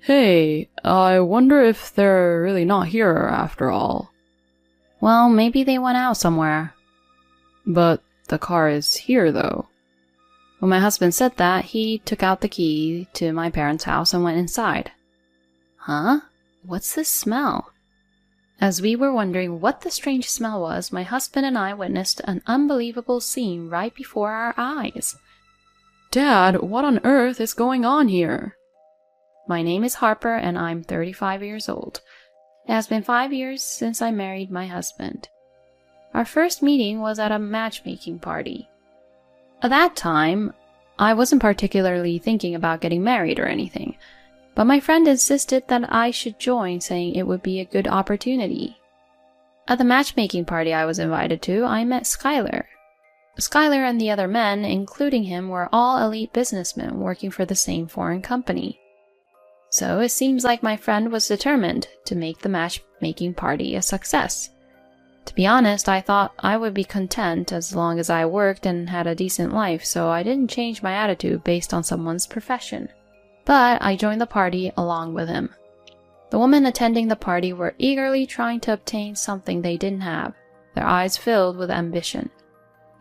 Hey, I wonder if they're really not here after all. Well, maybe they went out somewhere. But the car is here, though. When my husband said that, he took out the key to my parents' house and went inside. Huh? What's this smell? As we were wondering what the strange smell was, my husband and I witnessed an unbelievable scene right before our eyes. Dad, what on earth is going on here? My name is Harper and I'm 35 years old. It has been 5 years since I married my husband. Our first meeting was at a matchmaking party. At that time, I wasn't particularly thinking about getting married or anything, but my friend insisted that I should join, saying it would be a good opportunity. At the matchmaking party I was invited to, I met Skylar. Skylar and the other men, including him, were all elite businessmen working for the same foreign company. So it seems like my friend was determined to make the matchmaking party a success. To be honest, I thought I would be content as long as I worked and had a decent life, so I didn't change my attitude based on someone's profession. But I joined the party along with him. The women attending the party were eagerly trying to obtain something they didn't have, their eyes filled with ambition.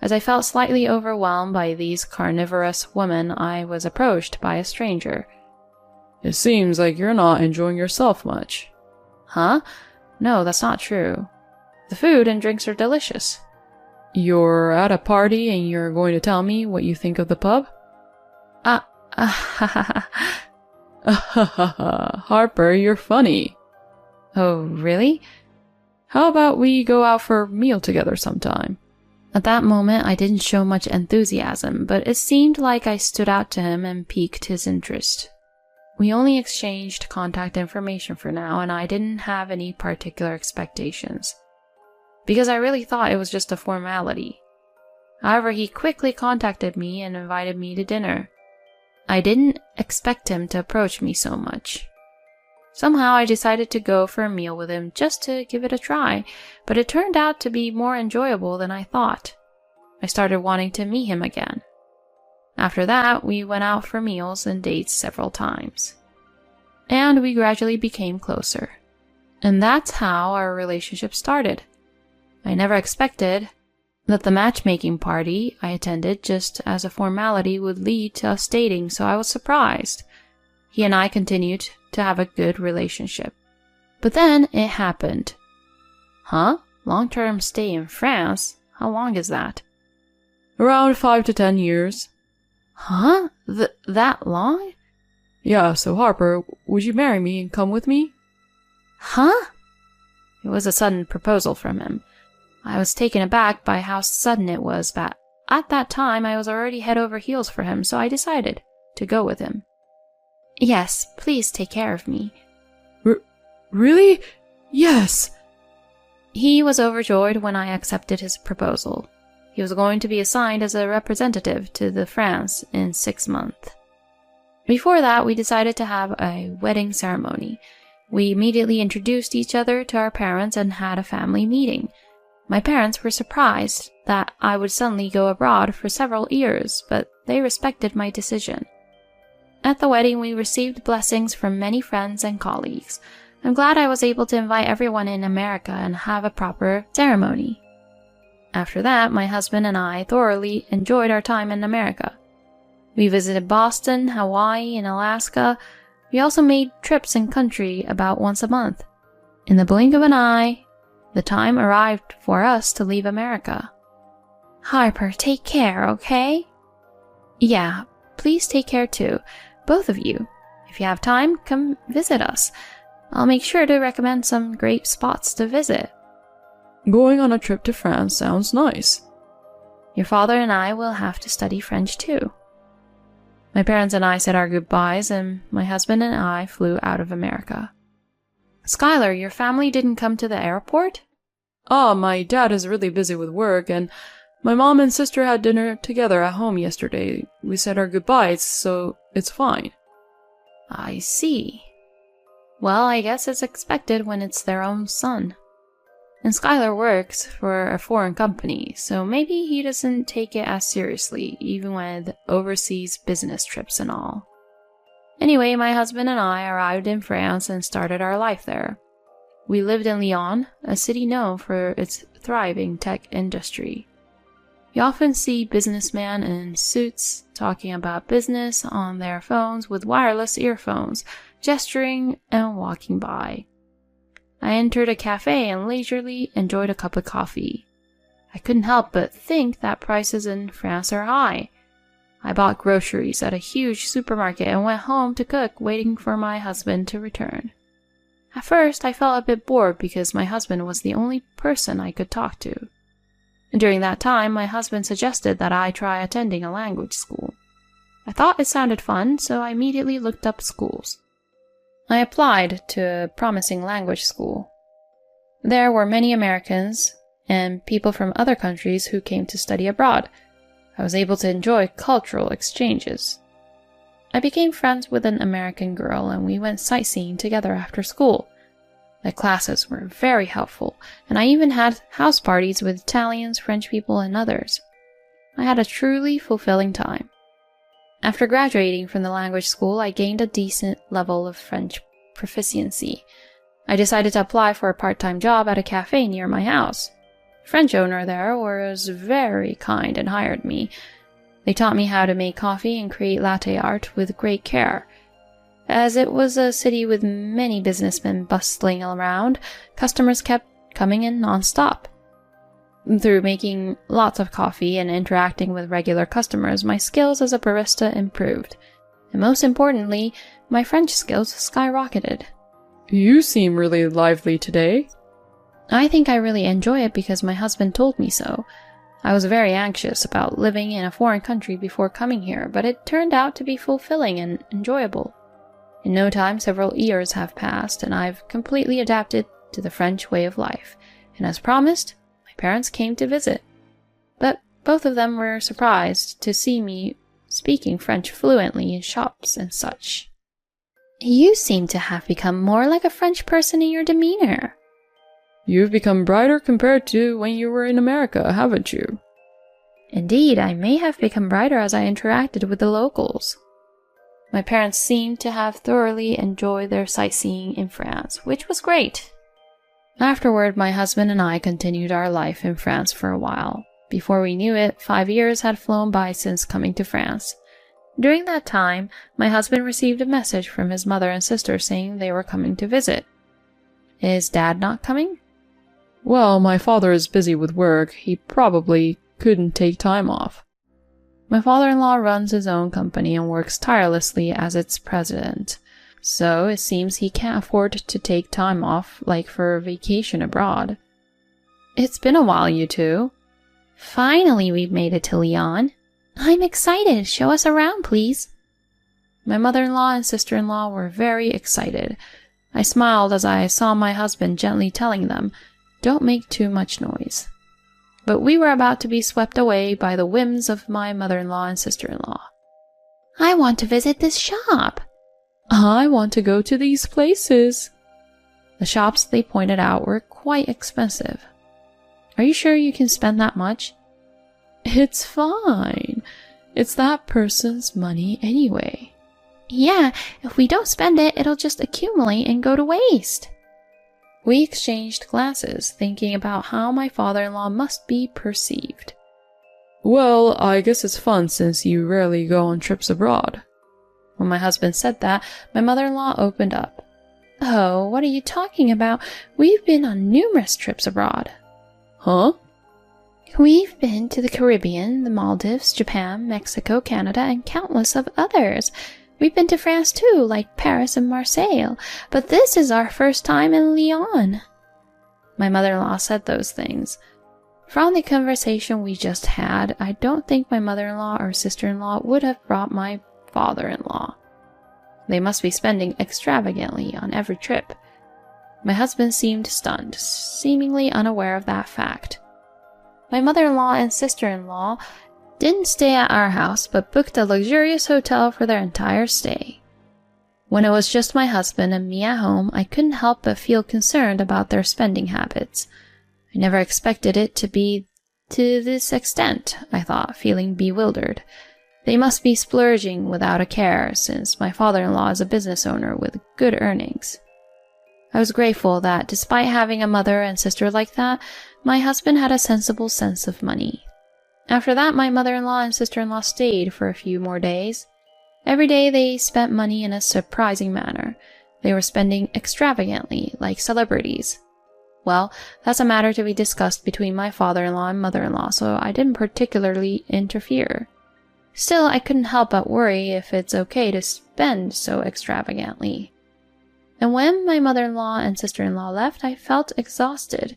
As I felt slightly overwhelmed by these carnivorous women, I was approached by a stranger. It seems like you're not enjoying yourself much. Huh? No, that's not true. The food and drinks are delicious. You're at a party and you're going to tell me what you think of the pub? Harper, you're funny. Oh, really? How about we go out for a meal together sometime? At that moment, I didn't show much enthusiasm, but it seemed like I stood out to him and piqued his interest. We only exchanged contact information for now, and I didn't have any particular expectations, because I really thought it was just a formality. However, he quickly contacted me and invited me to dinner. I didn't expect him to approach me so much. Somehow I decided to go for a meal with him just to give it a try, but it turned out to be more enjoyable than I thought. I started wanting to meet him again. After that, we went out for meals and dates several times. And we gradually became closer. And that's how our relationship started. I never expected that the matchmaking party I attended just as a formality would lead to us dating, so I was surprised. He and I continued to have a good relationship. But then it happened. Huh? Long-term stay in France? How long is that? Around 5 to 10 years. Huh? That long? Yeah, so Harper, would you marry me and come with me? Huh? It was a sudden proposal from him. I was taken aback by how sudden it was, but at that time I was already head over heels for him, so I decided to go with him. Yes, please take care of me. Really? Yes! He was overjoyed when I accepted his proposal. He was going to be assigned as a representative to the France in 6 months. Before that, we decided to have a wedding ceremony. We immediately introduced each other to our parents and had a family meeting. My parents were surprised that I would suddenly go abroad for several years, but they respected my decision. At the wedding, we received blessings from many friends and colleagues. I'm glad I was able to invite everyone in America and have a proper ceremony. After that, my husband and I thoroughly enjoyed our time in America. We visited Boston, Hawaii, and Alaska. We also made trips in country about once a month. In the blink of an eye, the time arrived for us to leave America. Harper, take care, okay? Yeah, please take care too, both of you. If you have time, come visit us. I'll make sure to recommend some great spots to visit. Going on a trip to France sounds nice. Your father and I will have to study French too. My parents and I said our goodbyes, and my husband and I flew out of America. Skylar, your family didn't come to the airport? My dad is really busy with work, and my mom and sister had dinner together at home yesterday. We said our goodbyes, so it's fine. I see. Well, I guess it's expected when it's their own son. And Skylar works for a foreign company, so maybe he doesn't take it as seriously, even with overseas business trips and all. Anyway, my husband and I arrived in France and started our life there. We lived in Lyon, a city known for its thriving tech industry. You often see businessmen in suits talking about business on their phones with wireless earphones, gesturing and walking by. I entered a cafe and leisurely enjoyed a cup of coffee. I couldn't help but think that prices in France are high. I bought groceries at a huge supermarket and went home to cook, waiting for my husband to return. At first, I felt a bit bored because my husband was the only person I could talk to. During that time, my husband suggested that I try attending a language school. I thought it sounded fun, so I immediately looked up schools. I applied to a promising language school. There were many Americans and people from other countries who came to study abroad. I was able to enjoy cultural exchanges. I became friends with an American girl and we went sightseeing together after school. The classes were very helpful, and I even had house parties with Italians, French people, and others. I had a truly fulfilling time. After graduating from the language school, I gained a decent level of French proficiency. I decided to apply for a part-time job at a cafe near my house. The French owner there was very kind and hired me. They taught me how to make coffee and create latte art with great care. As it was a city with many businessmen bustling around, customers kept coming in non-stop. Through making lots of coffee and interacting with regular customers, my skills as a barista improved. And most importantly, my French skills skyrocketed. You seem really lively today. I think I really enjoy it because my husband told me so. I was very anxious about living in a foreign country before coming here, but it turned out to be fulfilling and enjoyable. In no time, several years have passed, and I've completely adapted to the French way of life. And as promised, my parents came to visit. But both of them were surprised to see me speaking French fluently in shops and such. You seem to have become more like a French person in your demeanor. You've become brighter compared to when you were in America, haven't you? Indeed, I may have become brighter as I interacted with the locals. My parents seemed to have thoroughly enjoyed their sightseeing in France, which was great. Afterward, my husband and I continued our life in France for a while. Before we knew it, 5 years had flown by since coming to France. During that time, my husband received a message from his mother and sister saying they were coming to visit. Is Dad not coming? Well, my father is busy with work. He probably couldn't take time off. My father-in-law runs his own company and works tirelessly as its president, so it seems he can't afford to take time off, like for a vacation abroad. It's been a while, you two. Finally, we've made it to Lyon. I'm excited. Show us around, please. My mother-in-law and sister-in-law were very excited. I smiled as I saw my husband gently telling them, "Don't make too much noise." But we were about to be swept away by the whims of my mother-in-law and sister-in-law. I want to visit this shop. I want to go to these places. The shops they pointed out were quite expensive. Are you sure you can spend that much? It's fine. It's that person's money anyway. Yeah, if we don't spend it, it'll just accumulate and go to waste. We exchanged glances, thinking about how my father-in-law must be perceived. Well, I guess it's fun since you rarely go on trips abroad. When my husband said that, my mother-in-law opened up. Oh, what are you talking about? We've been on numerous trips abroad. Huh? We've been to the Caribbean, the Maldives, Japan, Mexico, Canada, and countless of others. We've been to France too, like Paris and Marseille, but this is our first time in Lyon. My mother-in-law said those things. From the conversation we just had, I don't think my mother-in-law or sister-in-law would have brought my father-in-law. They must be spending extravagantly on every trip. My husband seemed stunned, seemingly unaware of that fact. My mother-in-law and sister-in-law didn't stay at our house, but booked a luxurious hotel for their entire stay. When it was just my husband and me at home, I couldn't help but feel concerned about their spending habits. I never expected it to be to this extent, I thought, feeling bewildered. They must be splurging without a care, since my father-in-law is a business owner with good earnings. I was grateful that, despite having a mother and sister like that, my husband had a sensible sense of money. After that, my mother-in-law and sister-in-law stayed for a few more days. Every day they spent money in a surprising manner. They were spending extravagantly, like celebrities. Well, that's a matter to be discussed between my father-in-law and mother-in-law, so I didn't particularly interfere. Still, I couldn't help but worry if it's okay to spend so extravagantly. And when my mother-in-law and sister-in-law left, I felt exhausted.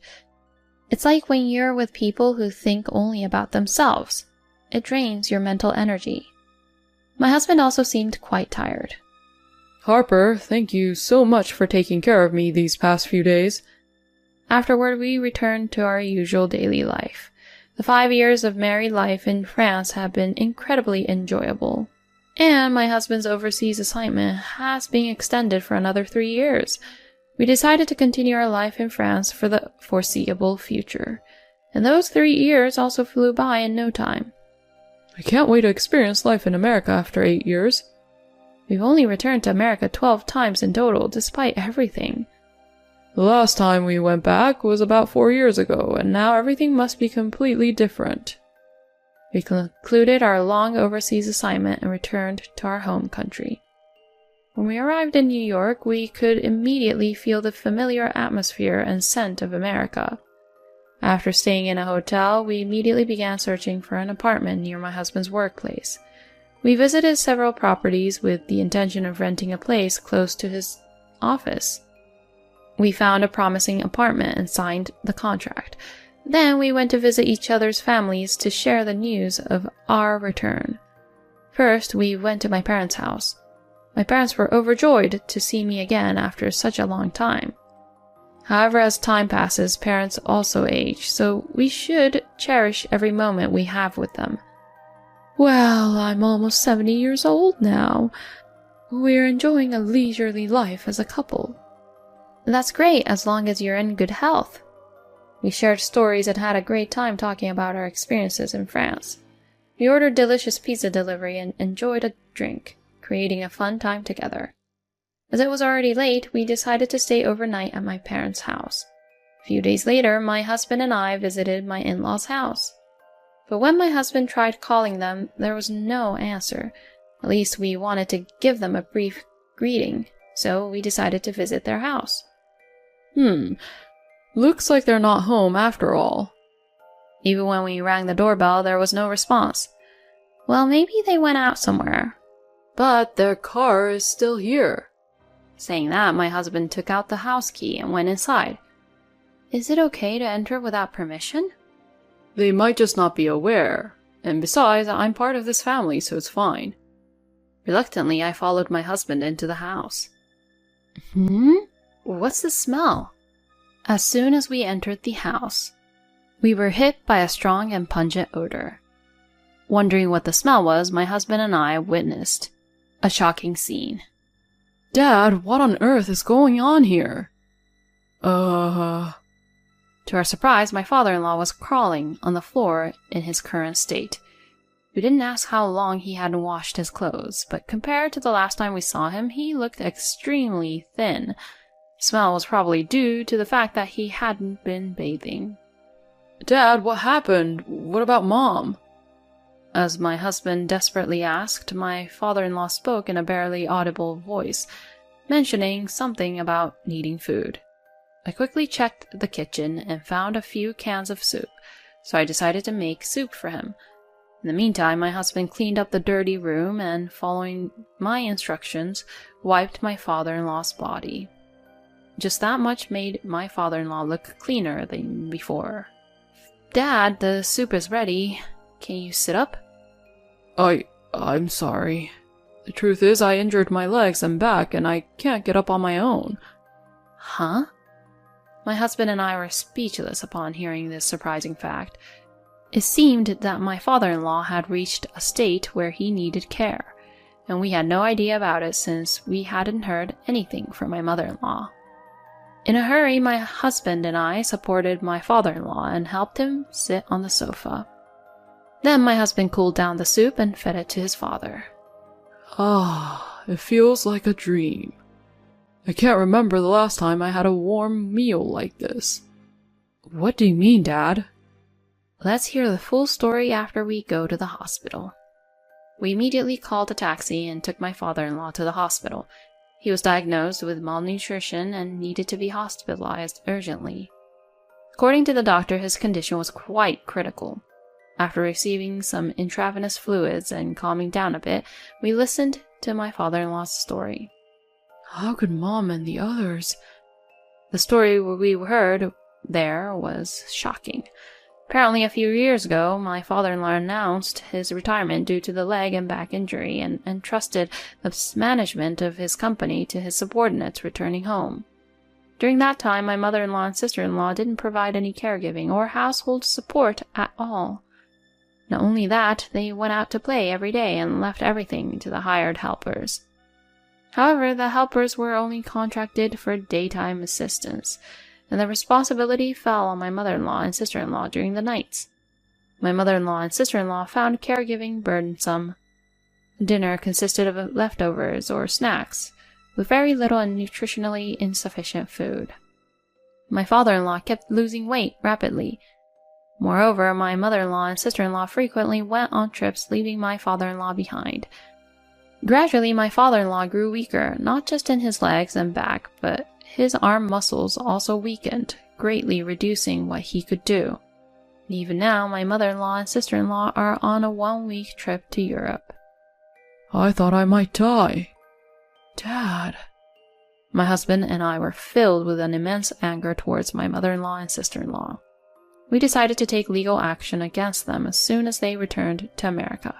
It's like when you're with people who think only about themselves. It drains your mental energy. My husband also seemed quite tired. Harper, thank you so much for taking care of me these past few days. Afterward, we returned to our usual daily life. The 5 years of married life in France have been incredibly enjoyable. And my husband's overseas assignment has been extended for another 3 years. We decided to continue our life in France for the foreseeable future. And those 3 years also flew by in no time. I can't wait to experience life in America after 8 years. We've only returned to America 12 times in total, despite everything. The last time we went back was about 4 years ago, and now everything must be completely different. We concluded our long overseas assignment and returned to our home country. When we arrived in New York, we could immediately feel the familiar atmosphere and scent of America. After staying in a hotel, we immediately began searching for an apartment near my husband's workplace. We visited several properties with the intention of renting a place close to his office. We found a promising apartment and signed the contract. Then we went to visit each other's families to share the news of our return. First, we went to my parents' house. My parents were overjoyed to see me again after such a long time. However, as time passes, parents also age, so we should cherish every moment we have with them. Well, I'm almost 70 years old now. We're enjoying a leisurely life as a couple. That's great, as long as you're in good health. We shared stories and had a great time talking about our experiences in France. We ordered delicious pizza delivery and enjoyed a drink, creating a fun time together. As it was already late, we decided to stay overnight at my parents' house. A few days later, my husband and I visited my in-laws' house. But when my husband tried calling them, there was no answer. At least we wanted to give them a brief greeting, so we decided to visit their house. Looks like they're not home after all. Even when we rang the doorbell, there was no response. Well, maybe they went out somewhere. But their car is still here. Saying that, my husband took out the house key and went inside. Is it okay to enter without permission? They might just not be aware. And besides, I'm part of this family, so it's fine. Reluctantly, I followed my husband into the house. What's the smell? As soon as we entered the house, we were hit by a strong and pungent odor. Wondering what the smell was, my husband and I witnessed a shocking scene. Dad, what on earth is going on here? To our surprise, my father-in-law was crawling on the floor in his current state. We didn't ask how long he hadn't washed his clothes, but compared to the last time we saw him, he looked extremely thin. The smell was probably due to the fact that he hadn't been bathing. Dad, what happened? What about Mom? As my husband desperately asked, my father-in-law spoke in a barely audible voice, mentioning something about needing food. I quickly checked the kitchen and found a few cans of soup, so I decided to make soup for him. In the meantime, my husband cleaned up the dirty room and, following my instructions, wiped my father-in-law's body. Just that much made my father-in-law look cleaner than before. Dad, the soup is ready. Can you sit up? I'm sorry. The truth is, I injured my legs and back, and I can't get up on my own. Huh? My husband and I were speechless upon hearing this surprising fact. It seemed that my father-in-law had reached a state where he needed care, and we had no idea about it since we hadn't heard anything from my mother-in-law. In a hurry, my husband and I supported my father-in-law and helped him sit on the sofa. Then my husband cooled down the soup and fed it to his father. Ah, it feels like a dream. I can't remember the last time I had a warm meal like this. What do you mean, Dad? Let's hear the full story after we go to the hospital. We immediately called a taxi and took my father-in-law to the hospital. He was diagnosed with malnutrition and needed to be hospitalized urgently. According to the doctor, his condition was quite critical. After receiving some intravenous fluids and calming down a bit, we listened to my father-in-law's story. How could Mom and the others? The story we heard there was shocking. Apparently, a few years ago, my father-in-law announced his retirement due to the leg and back injury and entrusted the management of his company to his subordinates returning home. During that time, my mother-in-law and sister-in-law didn't provide any caregiving or household support at all. Not only that, they went out to play every day and left everything to the hired helpers. However, the helpers were only contracted for daytime assistance, and the responsibility fell on my mother-in-law and sister-in-law during the nights. My mother-in-law and sister-in-law found caregiving burdensome. Dinner consisted of leftovers or snacks, with very little and nutritionally insufficient food. My father-in-law kept losing weight rapidly. Moreover, my mother-in-law and sister-in-law frequently went on trips, leaving my father-in-law behind. Gradually, my father-in-law grew weaker, not just in his legs and back, but his arm muscles also weakened, greatly reducing what he could do. And even now, my mother-in-law and sister-in-law are on a 1-week trip to Europe. I thought I might die. Dad. My husband and I were filled with an immense anger towards my mother-in-law and sister-in-law. We decided to take legal action against them as soon as they returned to America.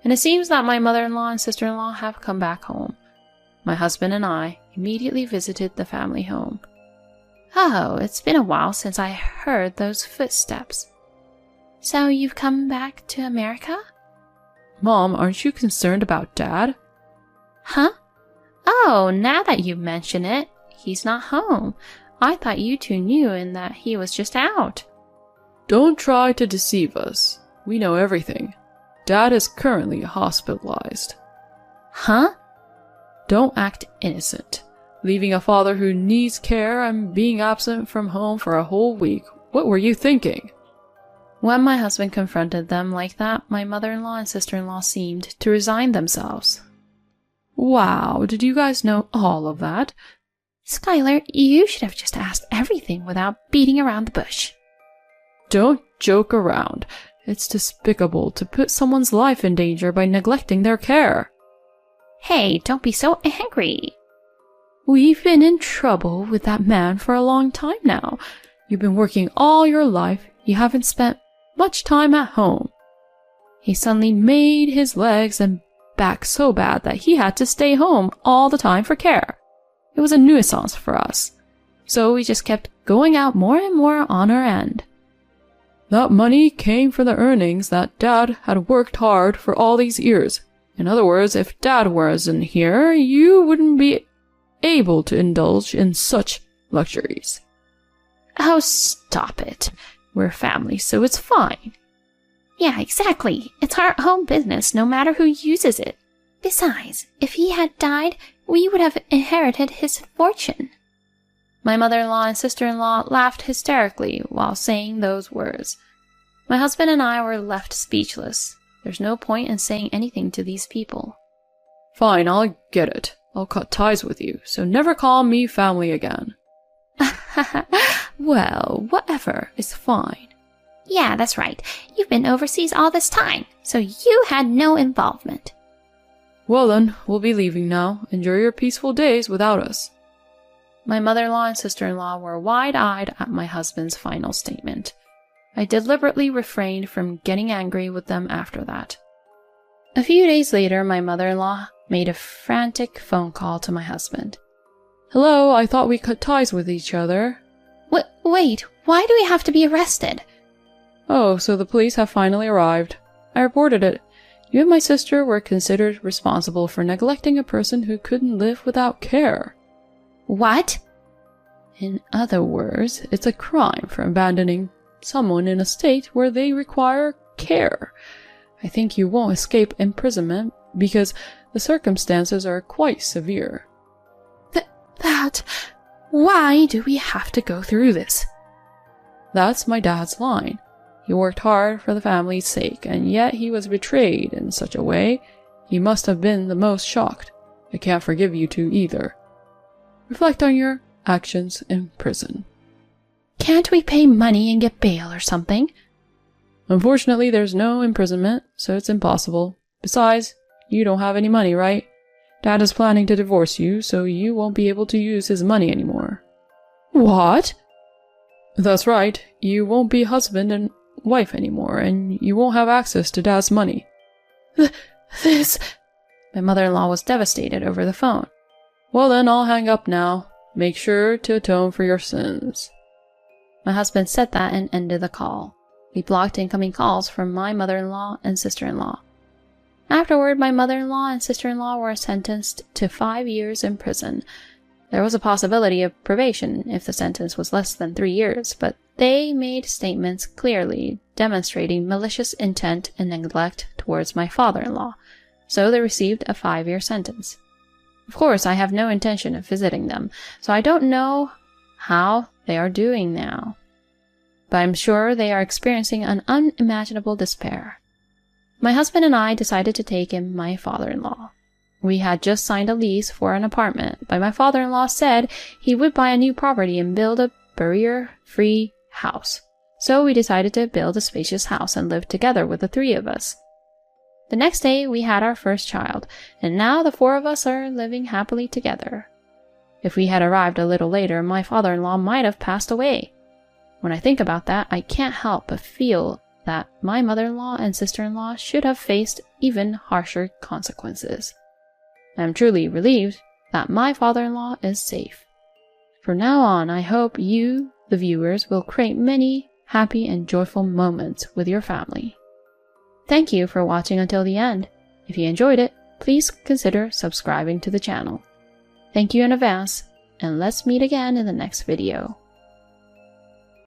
And it seems that my mother-in-law and sister-in-law have come back home. My husband and I immediately visited the family home. Oh, it's been a while since I heard those footsteps. So you've come back to America? Mom, aren't you concerned about Dad? Huh? Oh, now that you mention it, he's not home. I thought you two knew and that he was just out. Don't try to deceive us. We know everything. Dad is currently hospitalized. Huh? Don't act innocent. Leaving a father who needs care and being absent from home for a whole week. What were you thinking? When my husband confronted them like that, my mother-in-law and sister-in-law seemed to resign themselves. Wow, did you guys know all of that? Skylar, you should have just asked everything without beating around the bush. Don't joke around. It's despicable to put someone's life in danger by neglecting their care. Hey, don't be so angry. We've been in trouble with that man for a long time now. You've been working all your life. You haven't spent much time at home. He suddenly made his legs and back so bad that he had to stay home all the time for care. It was a nuisance for us. So we just kept going out more and more on our end. That money came from the earnings that Dad had worked hard for all these years. In other words, if Dad wasn't here, you wouldn't be able to indulge in such luxuries. Oh, stop it. We're family, so it's fine. Yeah, exactly. It's our own business, no matter who uses it. Besides, if he had died, we would have inherited his fortune. My mother-in-law and sister-in-law laughed hysterically while saying those words. My husband and I were left speechless. There's no point in saying anything to these people. Fine, I'll get it. I'll cut ties with you, so never call me family again. Well, whatever is fine. Yeah, that's right. You've been overseas all this time, so you had no involvement. Well then, we'll be leaving now. Enjoy your peaceful days without us. My mother-in-law and sister-in-law were wide-eyed at my husband's final statement. I deliberately refrained from getting angry with them after that. A few days later, my mother-in-law made a frantic phone call to my husband. Hello, I thought we cut ties with each other. Wait, why do we have to be arrested? Oh, so the police have finally arrived. I reported it. You and my sister were considered responsible for neglecting a person who couldn't live without care. What? In other words, it's a crime for abandoning someone in a state where they require care. I think you won't escape imprisonment because the circumstances are quite severe. Why do we have to go through this? That's my dad's line. He worked hard for the family's sake, and yet he was betrayed in such a way. He must have been the most shocked. I can't forgive you two either. Reflect on your actions in prison. Can't we pay money and get bail or something? Unfortunately, there's no imprisonment, so it's impossible. Besides, you don't have any money, right? Dad is planning to divorce you, so you won't be able to use his money anymore. What? That's right. You won't be husband and wife anymore, and you won't have access to Dad's money. This... My mother-in-law was devastated over the phone. Well then, I'll hang up now. Make sure to atone for your sins. My husband said that and ended the call. We blocked incoming calls from my mother-in-law and sister-in-law. Afterward, my mother-in-law and sister-in-law were sentenced to 5 years in prison. There was a possibility of probation if the sentence was less than 3 years, but they made statements clearly demonstrating malicious intent and neglect towards my father-in-law, so they received a 5-year sentence. Of course, I have no intention of visiting them, so I don't know how they are doing now. But I'm sure they are experiencing an unimaginable despair. My husband and I decided to take in my father-in-law. We had just signed a lease for an apartment, but my father-in-law said he would buy a new property and build a barrier-free house. So we decided to build a spacious house and live together with the 3 of us. The next day, we had our first child, and now the 4 of us are living happily together. If we had arrived a little later, my father-in-law might have passed away. When I think about that, I can't help but feel that my mother-in-law and sister-in-law should have faced even harsher consequences. I am truly relieved that my father-in-law is safe. From now on, I hope you, the viewers, will create many happy and joyful moments with your family. Thank you for watching until the end. If you enjoyed it, please consider subscribing to the channel. Thank you in advance, and let's meet again in the next video.